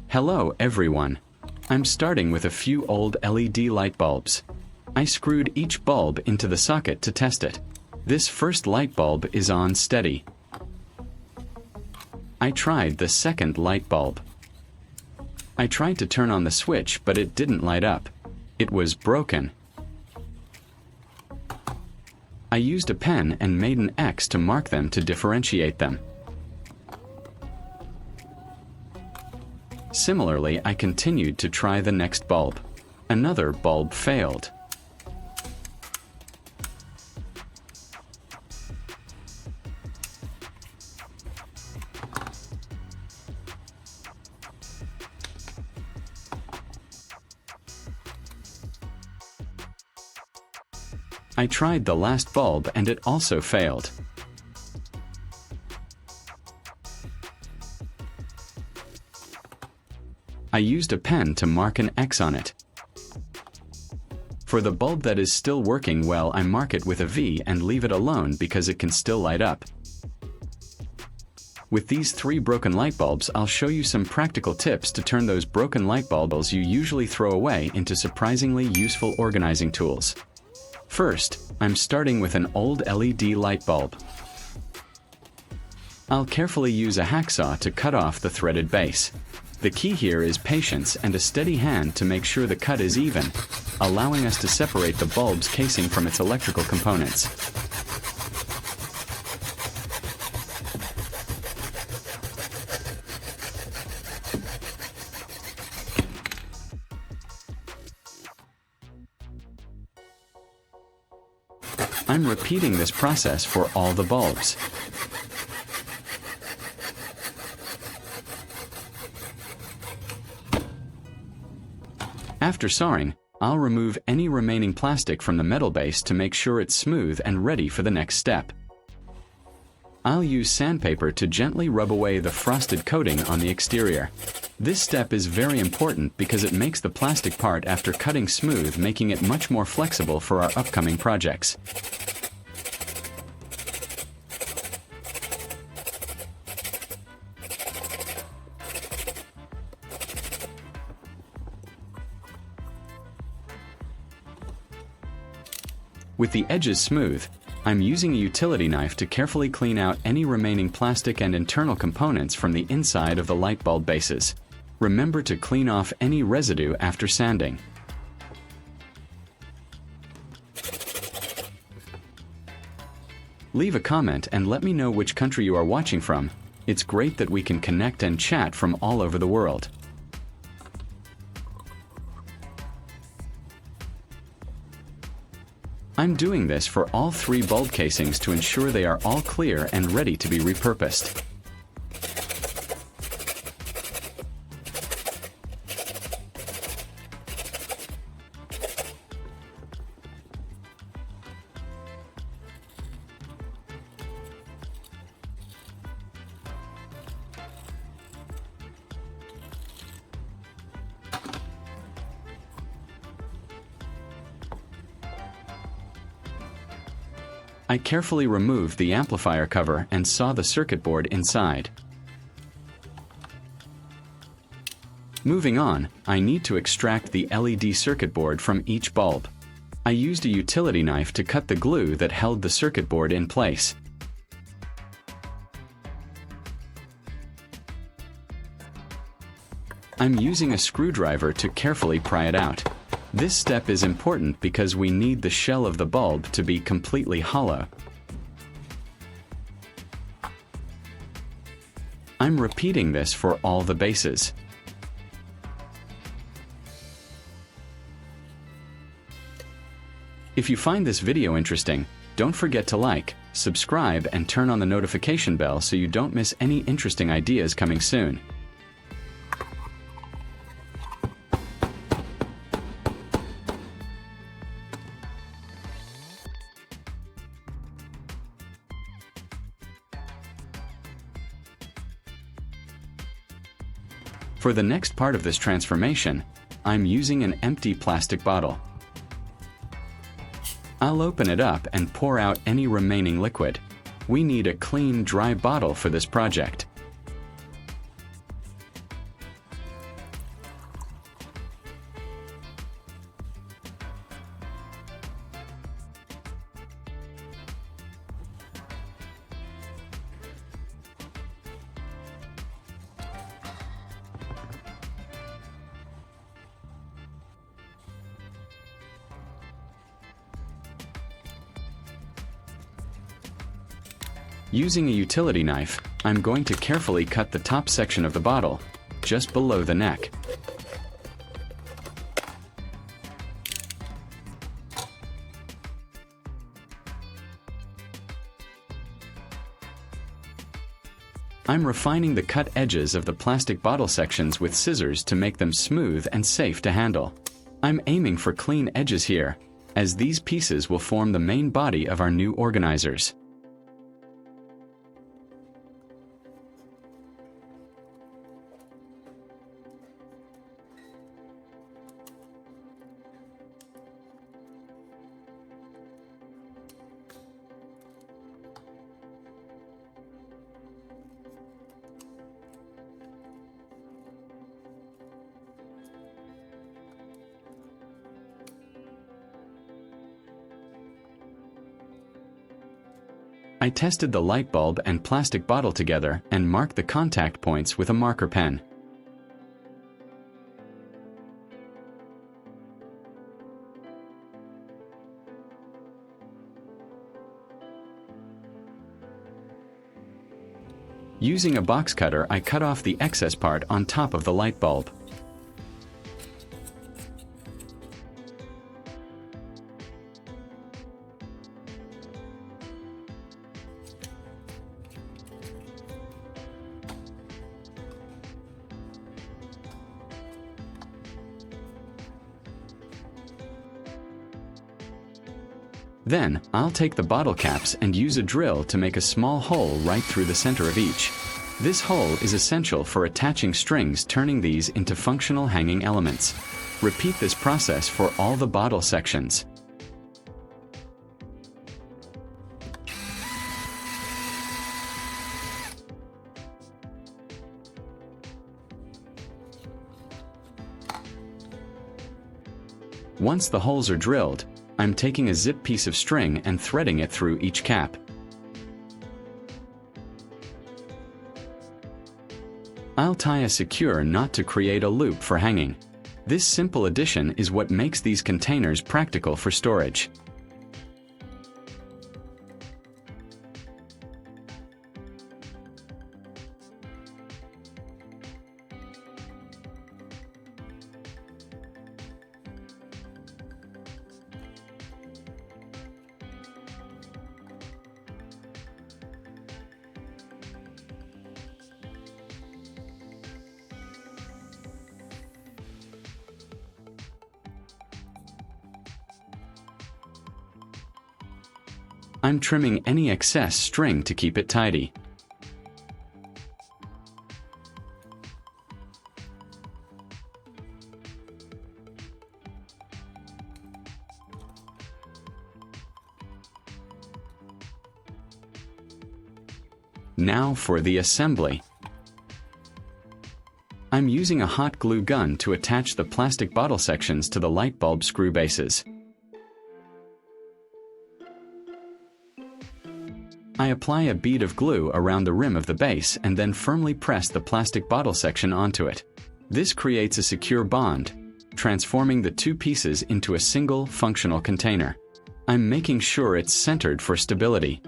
Hello everyone. I'm starting with a few old LED light bulbs. I screwed each bulb into the socket to test it. This first light bulb is on steady. I tried the second light bulb. I tried to turn on the switch, but it didn't light up. It was broken. I used a pen and made an X to mark them to differentiate them. Similarly, I continued to try the next bulb. Another bulb failed. I tried the last bulb and it also failed. I used a pen to mark an X on it. For the bulb that is still working well, I mark it with a V and leave it alone because it can still light up. With these 3 broken light bulbs, I'll show you some practical tips to turn those broken light bulbs you usually throw away into surprisingly useful organizing tools. First, I'm starting with an old LED light bulb. I'll carefully use a hacksaw to cut off the threaded base. The key here is patience and a steady hand to make sure the cut is even, allowing us to separate the bulb's casing from its electrical components. I'm repeating this process for all the bulbs. After sawing, I'll remove any remaining plastic from the metal base to make sure it's smooth and ready for the next step. I'll use sandpaper to gently rub away the frosted coating on the exterior. This step is very important because it makes the plastic part after cutting smooth, making it much more flexible for our upcoming projects. With the edges smooth, I'm using a utility knife to carefully clean out any remaining plastic and internal components from the inside of the light bulb bases. Remember to clean off any residue after sanding. Leave a comment and let me know which country you are watching from. It's great that we can connect and chat from all over the world. I'm doing this for all 3 bulb casings to ensure they are all clear and ready to be repurposed. I carefully removed the amplifier cover and saw the circuit board inside. Moving on, I need to extract the LED circuit board from each bulb. I used a utility knife to cut the glue that held the circuit board in place. I'm using a screwdriver to carefully pry it out. This step is important because we need the shell of the bulb to be completely hollow. I'm repeating this for all the bases. If you find this video interesting, don't forget to like, subscribe, and turn on the notification bell so you don't miss any interesting ideas coming soon. For the next part of this transformation, I'm using an empty plastic bottle. I'll open it up and pour out any remaining liquid. We need a clean, dry bottle for this project. Using a utility knife, I'm going to carefully cut the top section of the bottle, just below the neck. I'm refining the cut edges of the plastic bottle sections with scissors to make them smooth and safe to handle. I'm aiming for clean edges here, as these pieces will form the main body of our new organizers. I tested the light bulb and plastic bottle together and marked the contact points with a marker pen. Using a box cutter, I cut off the excess part on top of the light bulb. Then, I'll take the bottle caps and use a drill to make a small hole right through the center of each. This hole is essential for attaching strings, turning these into functional hanging elements. Repeat this process for all the bottle sections. Once the holes are drilled, I'm taking a zip piece of string and threading it through each cap. I'll tie a secure knot to create a loop for hanging. This simple addition is what makes these containers practical for storage. I'm trimming any excess string to keep it tidy. Now for the assembly. I'm using a hot glue gun to attach the plastic bottle sections to the light bulb screw bases. I apply a bead of glue around the rim of the base and then firmly press the plastic bottle section onto it. This creates a secure bond, transforming the two pieces into a single functional container. I'm making sure it's centered for stability.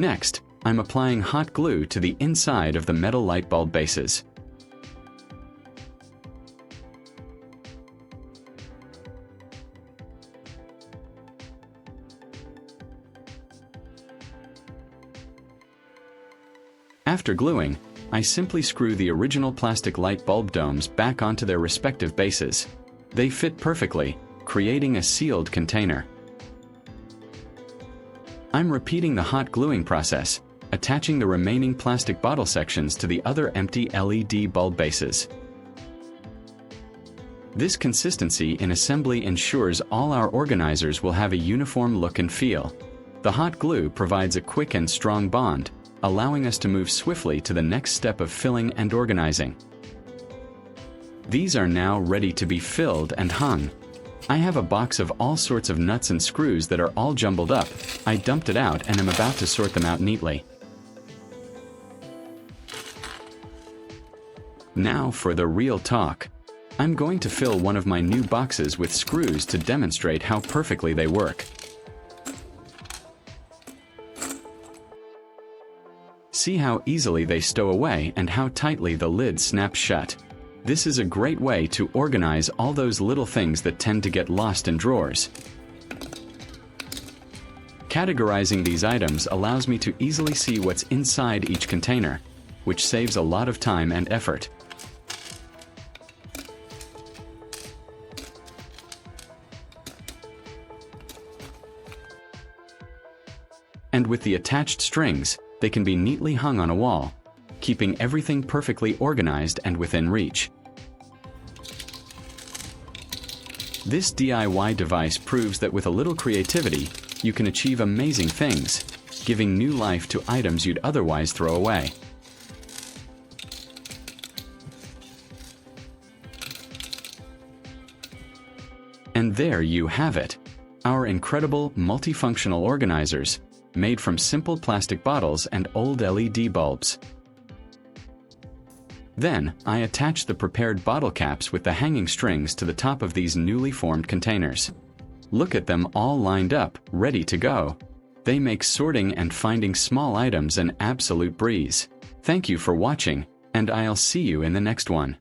Next, I'm applying hot glue to the inside of the metal light bulb bases. After gluing, I simply screw the original plastic light bulb domes back onto their respective bases. They fit perfectly, creating a sealed container. I'm repeating the hot gluing process, attaching the remaining plastic bottle sections to the other empty LED bulb bases. This consistency in assembly ensures all our organizers will have a uniform look and feel. The hot glue provides a quick and strong bond, allowing us to move swiftly to the next step of filling and organizing. These are now ready to be filled and hung. I have a box of all sorts of nuts and screws that are all jumbled up. I dumped it out and am about to sort them out neatly. Now for the real talk. I'm going to fill one of my new boxes with screws to demonstrate how perfectly they work. See how easily they stow away and how tightly the lid snaps shut. This is a great way to organize all those little things that tend to get lost in drawers. Categorizing these items allows me to easily see what's inside each container, which saves a lot of time and effort. And with the attached strings, they can be neatly hung on a wall, keeping everything perfectly organized and within reach. This DIY device proves that with a little creativity, you can achieve amazing things, giving new life to items you'd otherwise throw away. And there you have it, our incredible multifunctional organizers, made from simple plastic bottles and old LED bulbs. Then, I attach the prepared bottle caps with the hanging strings to the top of these newly formed containers. Look at them all lined up, ready to go. They make sorting and finding small items an absolute breeze. Thank you for watching, and I'll see you in the next one.